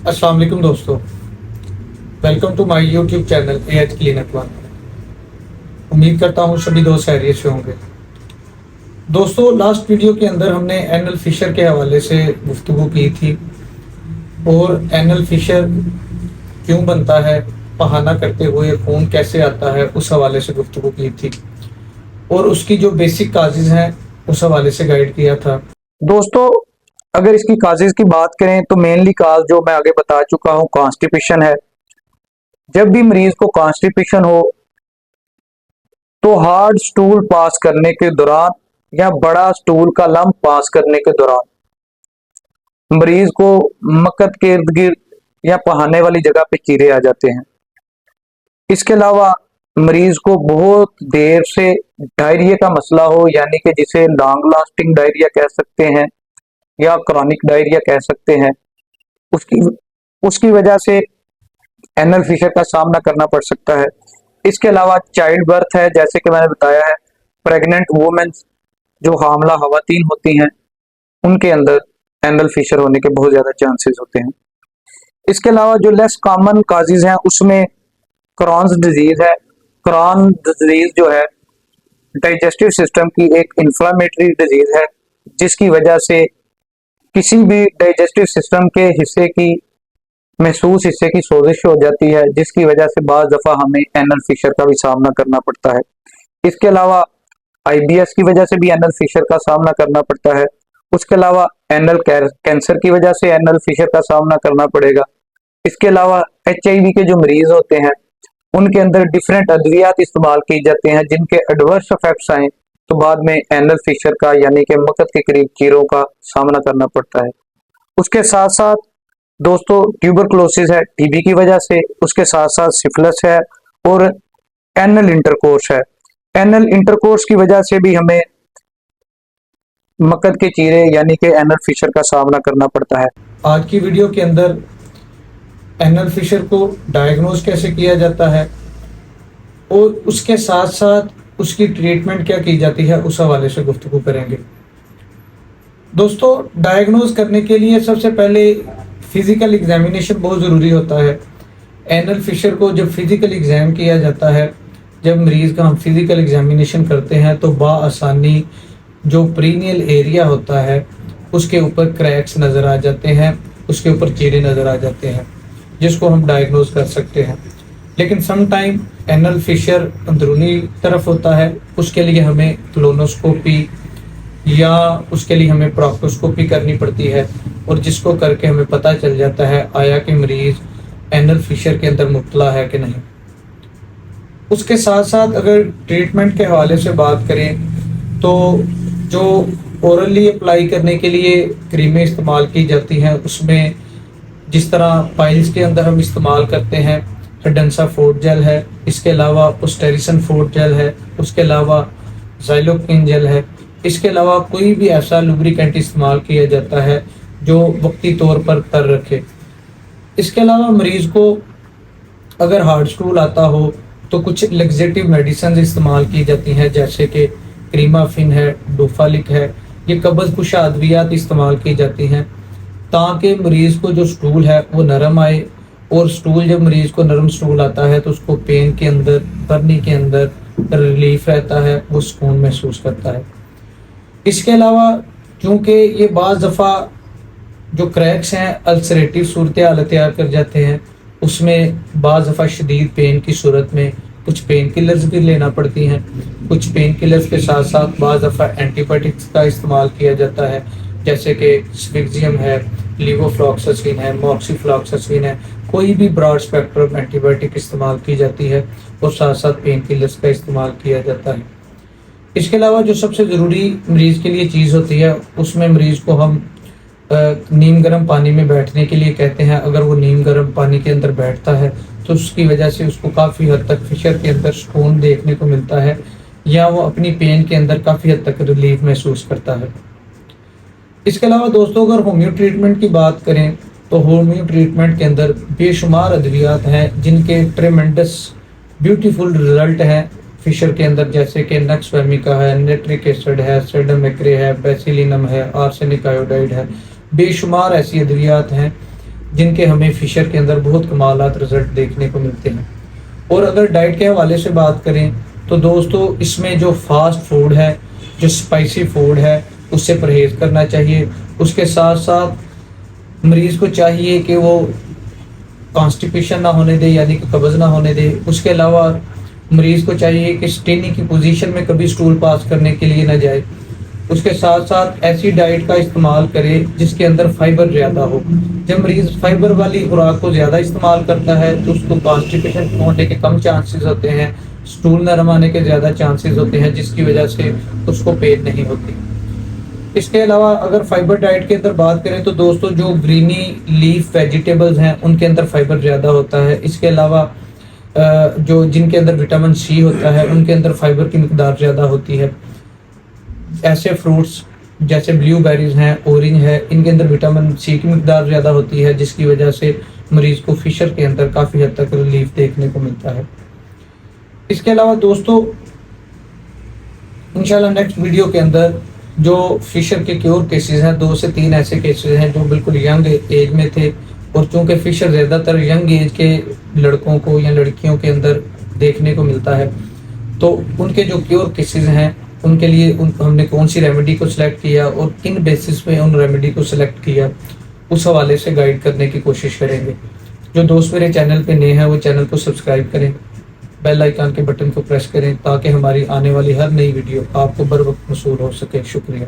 अस्सलाम वालेकुम दोस्तों, welcome to my YouTube channel AH clinic one. उम्मीद करता हूँ सभी दोस्त खैरियत से होंगे। दोस्तों, लास्ट वीडियो के अंदर हमने एनल फिशर के हवाले से गुफ्तगू की थी और एनल फिशर क्यों बनता है, बहाना करते हुए खून कैसे आता है, उस हवाले से गुफ्तगू की थी और उसकी जो बेसिक काजेज हैं उस हवाले से गाइड किया था। दोस्तों, अगर इसकी काजेज की बात करें तो मेनली काज जो मैं आगे बता चुका हूं कॉन्स्टिपेशन है। जब भी मरीज को कॉन्स्टिपेशन हो तो हार्ड स्टूल पास करने के दौरान या बड़ा स्टूल का लंप पास करने के दौरान मरीज को मक्कत के इर्द गिर्द या पहाने वाली जगह पे कीड़े आ जाते हैं। इसके अलावा मरीज को बहुत देर से डायरिया का मसला हो, यानी कि जिसे लॉन्ग लास्टिंग डायरिया कह सकते हैं या क्रॉनिक डायरिया कह सकते हैं, उसकी उसकी वजह से एनल फिशर का सामना करना पड़ सकता है। इसके अलावा चाइल्ड बर्थ है, जैसे कि मैंने बताया है, प्रेग्नेंट वुमेन जो हामला खवातीन होती हैं उनके अंदर एनल फिशर होने के बहुत ज्यादा चांसेस होते हैं। इसके अलावा जो लेस कॉमन काजेज हैं उसमें क्रॉन्स डिजीज है। क्रॉन डिजीज जो है डाइजेस्टिव सिस्टम की एक इंफ्लामेटरी डिजीज है, जिसकी वजह से किसी भी डाइजेस्टिव सिस्टम के हिस्से की महसूस हिस्से की सोजिश हो जाती है, जिसकी वजह से बाज़ दफ़ा हमें एनल फिशर का भी सामना करना पड़ता है। इसके अलावा आईबीएस की वजह से भी एनल फिशर का सामना करना पड़ता है। उसके अलावा एनल कैंसर की वजह से एनल फिशर का सामना करना पड़ेगा। इसके अलावा एचआईवी के जो मरीज होते हैं उनके अंदर डिफरेंट अद्वियात इस्तेमाल की जाते हैं, जिनके एडवर्स इफेक्ट्स आए तो बाद में एनल फिशर का यानी कि मकत के करीब कीड़ों का सामना करना पड़ता है। उसके साथ साथ दोस्तों ट्यूबरक्लोसिस है टीबी की वजह से, उसके साथ साथ सिफिलिस है और एनल इंटरकोर्स है। एनल इंटरकोर्स की वजह से भी हमें मकद के चीरे यानी कि एनल फिशर का सामना करना पड़ता है। आज की वीडियो के अंदर एनल फिशर को डायग्नोज कैसे किया जाता है और उसके साथ साथ उसकी ट्रीटमेंट क्या की जाती है उस हवाले से गुफ्तगू करेंगे। दोस्तों, डायग्नोज करने के लिए सबसे पहले फिजिकल एग्जामिनेशन बहुत ज़रूरी होता है। एनल फिशर को जब फिजिकल एग्जाम किया जाता है, जब मरीज़ का हम फिजिकल एग्जामिनेशन करते हैं तो बाआसानी जो प्रीनियल एरिया होता है उसके ऊपर क्रैक्स नज़र आ जाते हैं, उसके ऊपर चीरे नज़र आ जाते हैं, जिसको हम डायग्नोज कर सकते हैं। लेकिन सम टाइम एनल फिशर अंदरूनी तरफ होता है, उसके लिए हमें क्लोनोस्कोपी या उसके लिए हमें प्रोक्टोस्कोपी करनी पड़ती है और जिसको करके हमें पता चल जाता है आया कि मरीज़ एनल फिशर के अंदर मुब्तला है कि नहीं। उसके साथ साथ अगर ट्रीटमेंट के हवाले से बात करें तो जो ओरली अप्लाई करने के लिए क्रीमें इस्तेमाल की जाती हैं, उसमें जिस तरह पाइल्स के अंदर हम इस्तेमाल करते हैं हेडेंसा फोर्ट जेल है, इसके अलावा उस्टेरिसन फोर्ट जेल है, उसके अलावा ज़ाइलोकिन जेल है, इसके अलावा कोई भी ऐसा लुब्रिकेंट इस्तेमाल किया जाता है जो वक्ती तौर पर तर रखे। इसके अलावा मरीज़ को अगर हार्ड स्टूल आता हो तो कुछ लेग्जेटिव मेडिसिन इस्तेमाल की जाती हैं, जैसे कि क्रीमाफिन है, डोफालिक है, ये कब्ज़ कुशा अद्वियात इस्तेमाल की जाती हैं ताकि मरीज़ को जो स्टूल है वो नरम आए। और स्टूल जब मरीज़ को नरम स्टूल आता है तो उसको पेन के अंदर, बर्नी के अंदर रिलीफ रहता है, वो सुकून महसूस करता है। इसके अलावा क्योंकि ये बाज़ दफ़ा जो क्रैक्स हैं अल्सरेटिव सूरत हाल तैयार कर जाते हैं, उसमें बाज़ दफ़ा शदीद पेन की सूरत में कुछ पेन किलर्स भी लेना पड़ती हैं। कुछ पेन किलर्स के साथ साथ बाज़ दफ़ा एंटीबायोटिक्स का इस्तेमाल किया जाता है, जैसे कि स्विग्जियम है, लीवोफ्लॉक्सासिन है, मॉक्सीफ्लॉक्सासिन है, कोई भी ब्रॉड स्पेक्ट्रम एंटीबायोटिक इस्तेमाल की जाती है और साथ साथ पेन किलर्स का इस्तेमाल किया जाता है। इसके अलावा जो सबसे ज़रूरी मरीज़ के लिए चीज़ होती है, उसमें मरीज़ को हम नीम गर्म पानी में बैठने के लिए कहते हैं। अगर वो नीम गर्म पानी के अंदर बैठता है तो उसकी वजह से उसको काफ़ी हद तक फिशर के अंदर सुकून देखने को मिलता है या वो अपनी पेन के अंदर काफ़ी हद तक रिलीफ महसूस करता है। इसके अलावा दोस्तों, अगर होम्यो ट्रीटमेंट की बात करें तो होम्यो ट्रीटमेंट के अंदर बेशुमार अद्वियात हैं जिनके ट्रेमेंडस ब्यूटीफुल रिजल्ट हैं फिशर के अंदर, जैसे कि नक्सवेमिका है, नेट्रिक एसिड है, सेडमेक्रे है, बेसिलिनम है, आर्सेनिक आयोडाइड है। बेशुमार ऐसी अद्वियात हैं جن کے ہمیں فشر کے اندر بہت کمالات رزلٹ دیکھنے کو ملتے ہیں۔ اور اگر ڈائٹ کے حوالے سے بات کریں تو دوستو اس میں جو فاسٹ فوڈ ہے، جو اسپائسی فوڈ ہے، اس سے پرہیز کرنا چاہیے۔ اس کے ساتھ ساتھ مریض کو چاہیے کہ وہ کانسٹیپیشن نہ ہونے دے، یعنی کہ قبض نہ ہونے دے۔ اس کے علاوہ مریض کو چاہیے کہ اسٹینی کی پوزیشن میں کبھی اسٹول پاس کرنے کے لیے نہ جائے۔ اس کے ساتھ ساتھ ایسی ڈائٹ کا استعمال کرے جس کے اندر فائبر زیادہ ہو۔ جب مریض فائبر والی خوراک کو زیادہ استعمال کرتا ہے تو اس کو کانسٹیپیشن ہونے کے کم چانسز ہوتے ہیں، اسٹول نرم آنے کے زیادہ چانسز ہوتے ہیں، جس کی وجہ سے اس کو پیٹ نہیں ہوتی۔ اس کے علاوہ اگر فائبر ڈائٹ کے اندر بات کریں تو دوستو جو گرینی لیف ویجیٹیبلز ہیں ان کے اندر فائبر زیادہ ہوتا ہے۔ اس کے علاوہ جو جن کے اندر وٹامن سی ہوتا ہے ان کے اندر فائبر کی مقدار زیادہ ہوتی ہے۔ ایسے فروٹس جیسے بلیو بیریز ہیں، اورنج ہے، ان کے اندر وٹامن سی کی مقدار زیادہ ہوتی ہے، جس کی وجہ سے مریض کو فشر کے اندر کافی حد تک ریلیف دیکھنے کو ملتا ہے۔ اس کے علاوہ دوستو انشاءاللہ نیکسٹ ویڈیو کے اندر جو فشر کے کیور کیسز ہیں، 2 سے 3 ایسے کیسز ہیں جو بالکل ینگ ایج میں تھے، اور چونکہ فشر زیادہ تر ینگ ایج کے لڑکوں کو یا لڑکیوں کے اندر دیکھنے کو ملتا ہے، تو ان کے جو کیور کیسز ہیں ان کے لیے ہم نے کون سی ریمیڈی کو سلیکٹ کیا اور کن بیسس پہ ان ریمیڈی کو سلیکٹ کیا، اس حوالے سے گائیڈ کرنے کی کوشش کریں گے۔ جو دوست میرے چینل پہ نئے ہیں وہ چینل کو سبسکرائب کریں، بیل آئیکن کے بٹن کو پریس کریں تاکہ ہماری آنے والی ہر نئی ویڈیو آپ کو بر وقت موصول ہو سکے۔ شکریہ۔